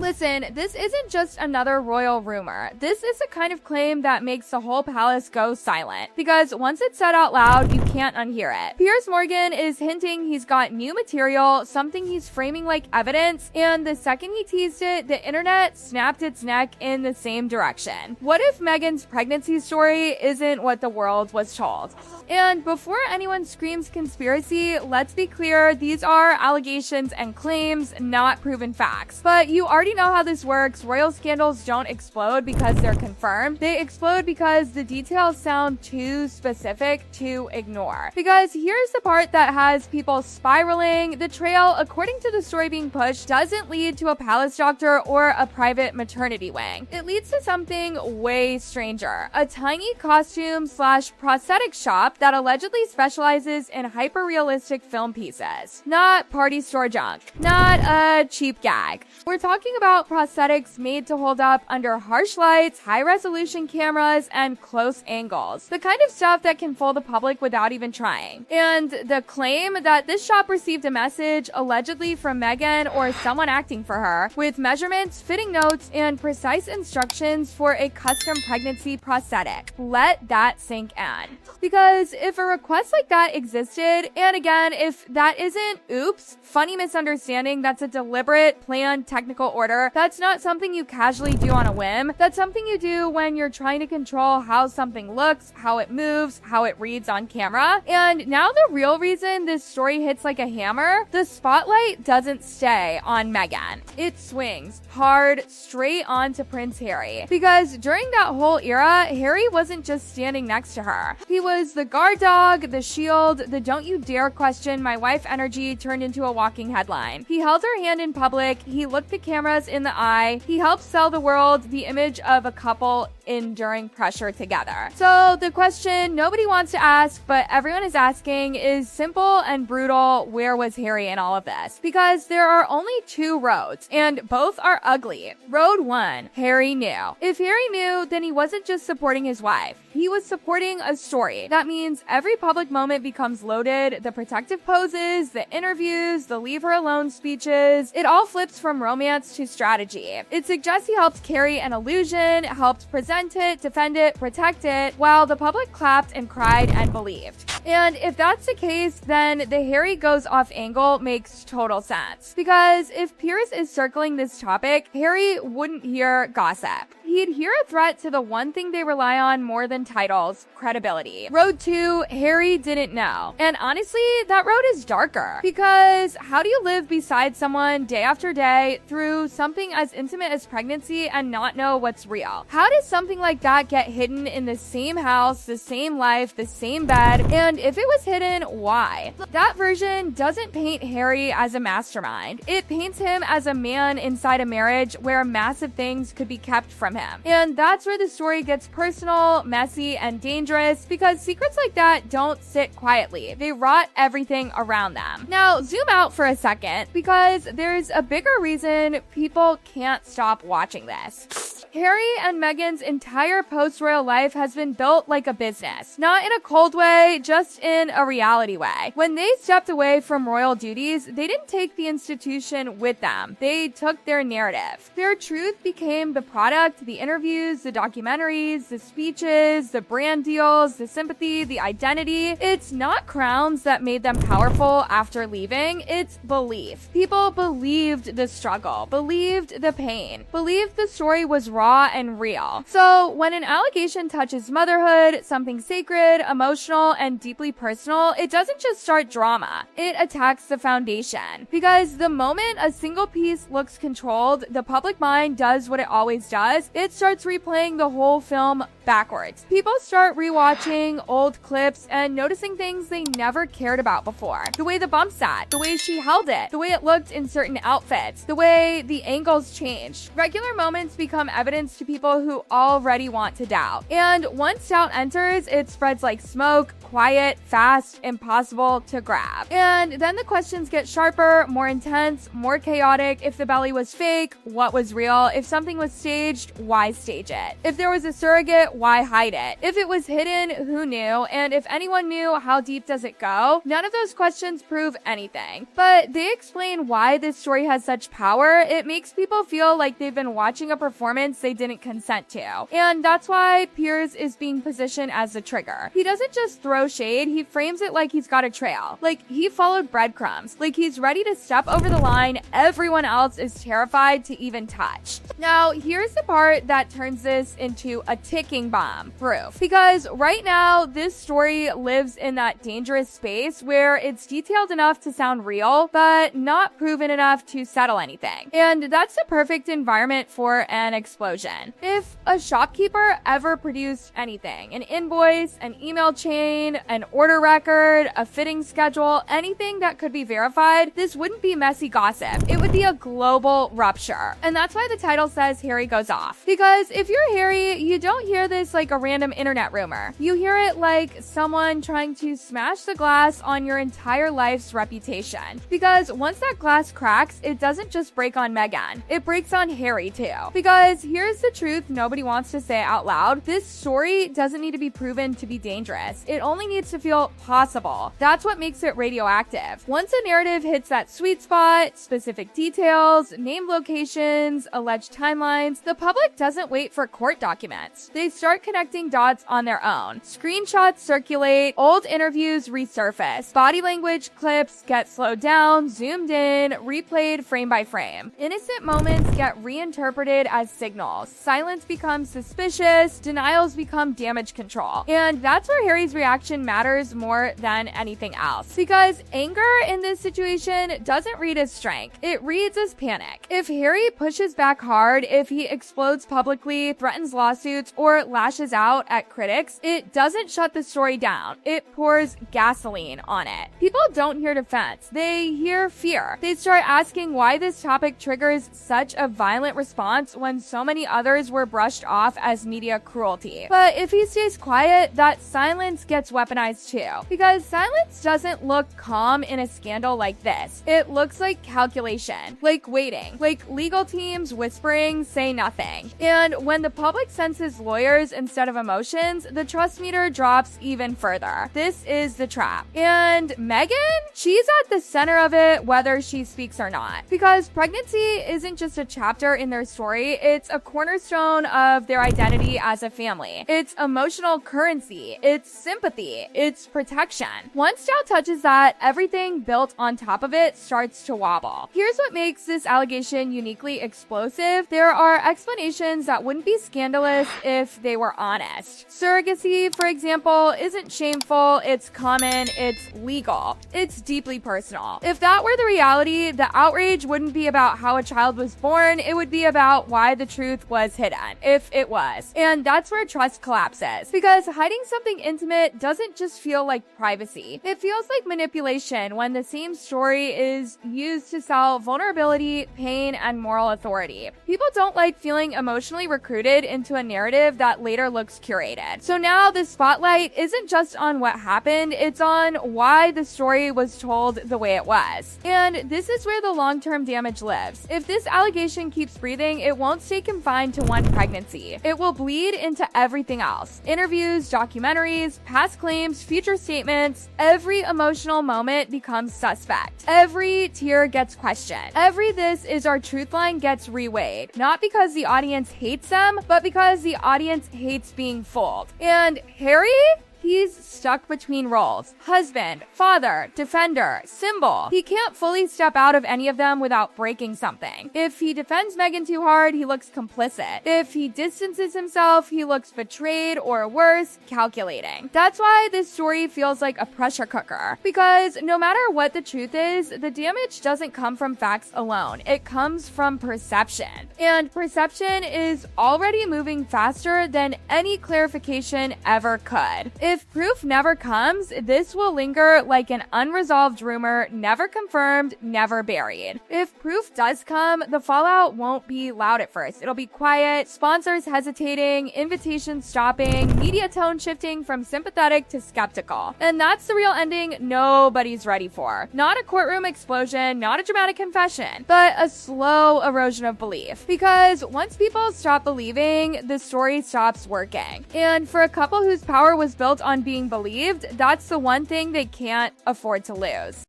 Listen, this isn't just another royal rumor. This is the kind of claim that makes the whole palace go silent, because once it's said out loud, you can't unhear it. Piers Morgan is hinting he's got new material, something he's framing like evidence, and the second he teased it, the internet snapped its neck in the same direction. What if Meghan's pregnancy story isn't what the world was told? And before anyone screams conspiracy, let's be clear, these are allegations and claims, not proven facts. But you already know how this works. Royal scandals don't explode because they're confirmed. They explode because the details sound too specific to ignore. Because here's the part that has people spiraling. The trail, according to the story being pushed, doesn't lead to a palace doctor or a private maternity wing. It leads to something way stranger. A tiny costume/prosthetic shop that allegedly specializes in hyper-realistic film pieces. Not party store junk. Not a cheap gag. We're talking about prosthetics made to hold up under harsh lights, high-resolution cameras, and close angles. The kind of stuff that can fool the public without even trying. And the claim that this shop received a message, allegedly from Meghan or someone acting for her, with measurements, fitting notes, and precise instructions for a custom pregnancy prosthetic. Let that sink in. Because if a request like that existed, and again, if that isn't oops, funny misunderstanding, that's a deliberate, planned technical order, that's not something you casually do on a whim. That's something you do when you're trying to control how something looks, how it moves, how it reads on camera. And now the real reason this story hits like a hammer, the spotlight doesn't stay on Meghan. It swings hard straight onto Prince Harry. Because during that whole era, Harry wasn't just standing next to her. He was the guard dog, the shield, the don't you dare question my wife energy turned into a walking headline. He held her hand in public, he looked the cameras in the eye, he helped sell the world the image of a couple enduring pressure together. So the question nobody wants to ask, but everyone is asking, is simple and brutal. Where was Harry in all of this? Because there are only two roads, and both are ugly. Road 1, Harry knew. If Harry knew, then he wasn't just supporting his wife. He was supporting a story. That means every public moment becomes loaded. The protective poses, the interviews, the leave her alone speeches, it all flips from romance to strategy. It suggests he helped carry an illusion, helped present it, defend it, protect it, while the public clapped and cried and believed. And if that's the case, then the Harry goes off angle makes total sense. Because if Piers is circling this topic, Harry wouldn't hear gossip. He'd hear a threat to the one thing they rely on more than titles, credibility. Road 2, Harry didn't know. And honestly, that road is darker. Because how do you live beside someone day after day through something as intimate as pregnancy and not know what's real? How does something like that get hidden in the same house, the same life, the same bed? And if it was hidden, why? That version doesn't paint Harry as a mastermind. It paints him as a man inside a marriage where massive things could be kept from him. And that's where the story gets personal, messy, and dangerous, because secrets like that don't sit quietly. They rot everything around them. Now, zoom out for a second, because there's a bigger reason people can't stop watching this. Harry and Meghan's entire post-royal life has been built like a business. Not in a cold way, just in a reality way. When they stepped away from royal duties, they didn't take the institution with them. They took their narrative. Their truth became the product, the interviews, the documentaries, the speeches, the brand deals, the sympathy, the identity. It's not crowns that made them powerful after leaving. It's belief. People believed the struggle, believed the pain, believed the story was raw and real. So when an allegation touches motherhood, something sacred, emotional, and deeply personal, it doesn't just start drama. It attacks the foundation. Because the moment a single piece looks controlled, the public mind does what it always does. It starts replaying the whole film backwards. People start rewatching old clips and noticing things they never cared about before. The way the bump sat, the way she held it, the way it looked in certain outfits, the way the angles changed. Regular moments become evident evidence to people who already want to doubt. And once doubt enters, it spreads like smoke, quiet, fast, impossible to grab. And then the questions get sharper, more intense, more chaotic. If the belly was fake, what was real? If something was staged, why stage it? If there was a surrogate, why hide it? If it was hidden, who knew? And if anyone knew, how deep does it go? None of those questions prove anything. But they explain why this story has such power. It makes people feel like they've been watching a performance they didn't consent to. And that's why Piers is being positioned as the trigger. He doesn't just throw shade, he frames it like he's got a trail. Like he followed breadcrumbs. Like he's ready to step over the line everyone else is terrified to even touch. Now, here's the part that turns this into a ticking bomb proof. Because right now, this story lives in that dangerous space where it's detailed enough to sound real, but not proven enough to settle anything. And that's the perfect environment for an explosion. If a shopkeeper ever produced anything, an invoice, an email chain, an order record, a fitting schedule, anything that could be verified, this wouldn't be messy gossip. It would be a global rupture. And that's why the title says Harry goes off. Because if you're Harry, you don't hear this like a random internet rumor. You hear it like someone trying to smash the glass on your entire life's reputation. Because once that glass cracks, it doesn't just break on Meghan. It breaks on Harry too. Because here's the truth nobody wants to say out loud. This story doesn't need to be proven to be dangerous. It only needs to feel possible. That's what makes it radioactive. Once a narrative hits that sweet spot, specific details, named locations, alleged timelines, the public doesn't wait for court documents. They start connecting dots on their own. Screenshots circulate, old interviews resurface, body language clips get slowed down, zoomed in, replayed frame by frame. Innocent moments get reinterpreted as signals. Silence becomes suspicious, denials become damage control. And that's where Harry's reaction matters more than anything else. Because anger in this situation doesn't read as strength. It reads as panic. If Harry pushes back hard, if he explodes publicly, threatens lawsuits, or lashes out at critics, it doesn't shut the story down. It pours gasoline on it. People don't hear defense. They hear fear. They start asking why this topic triggers such a violent response when so many others were brushed off as media cruelty. But if he stays quiet, that silence gets weaponized too. Because silence doesn't look calm in a scandal like this. It looks like calculation, like waiting, like legal teams whispering, say nothing. And when the public senses lawyers instead of emotions, the trust meter drops even further. This is the trap. And Meghan, she's at the center of it whether she speaks or not. Because pregnancy isn't just a chapter in their story, it's a cornerstone of their identity as a family. It's emotional currency, it's sympathy, it's protection. Once doubt touches that, everything built on top of it starts to wobble. Here's what makes this allegation uniquely explosive. There are explanations that wouldn't be scandalous if they were honest. Surrogacy, for example, isn't shameful, it's common, it's legal. It's deeply personal. If that were the reality, the outrage wouldn't be about how a child was born, it would be about why the truth was hidden, if it was. And that's where trust collapses. Because hiding something intimate doesn't just feel like privacy. It feels like manipulation when the same story is used to sell vulnerability, pain, and moral authority. People don't like feeling emotionally recruited into a narrative that later looks curated. So now the spotlight isn't just on what happened, it's on why the story was told the way it was. And this is where the long-term damage lives. If this allegation keeps breathing, it won't stay confined to one pregnancy. It will bleed into everything else. Interviews, documentaries, past claims, future statements. Every emotional moment becomes suspect. Every tear gets questioned. Every "this is our truth" line gets reweighed. Not because the audience hates them, but because the audience hates being fooled. And Harry? He's stuck between roles. Husband, father, defender, symbol. He can't fully step out of any of them without breaking something. If he defends Meghan too hard, he looks complicit. If he distances himself, he looks betrayed or worse, calculating. That's why this story feels like a pressure cooker. Because no matter what the truth is, the damage doesn't come from facts alone. It comes from perception. And perception is already moving faster than any clarification ever could. If If proof never comes, this will linger like an unresolved rumor, never confirmed, never buried. If proof does come, the fallout won't be loud at first. It'll be quiet, sponsors hesitating, invitations stopping, media tone shifting from sympathetic to skeptical. And that's the real ending nobody's ready for. Not a courtroom explosion, not a dramatic confession, but a slow erosion of belief. Because once people stop believing, the story stops working. And for a couple whose power was built on being believed, that's the one thing they can't afford to lose.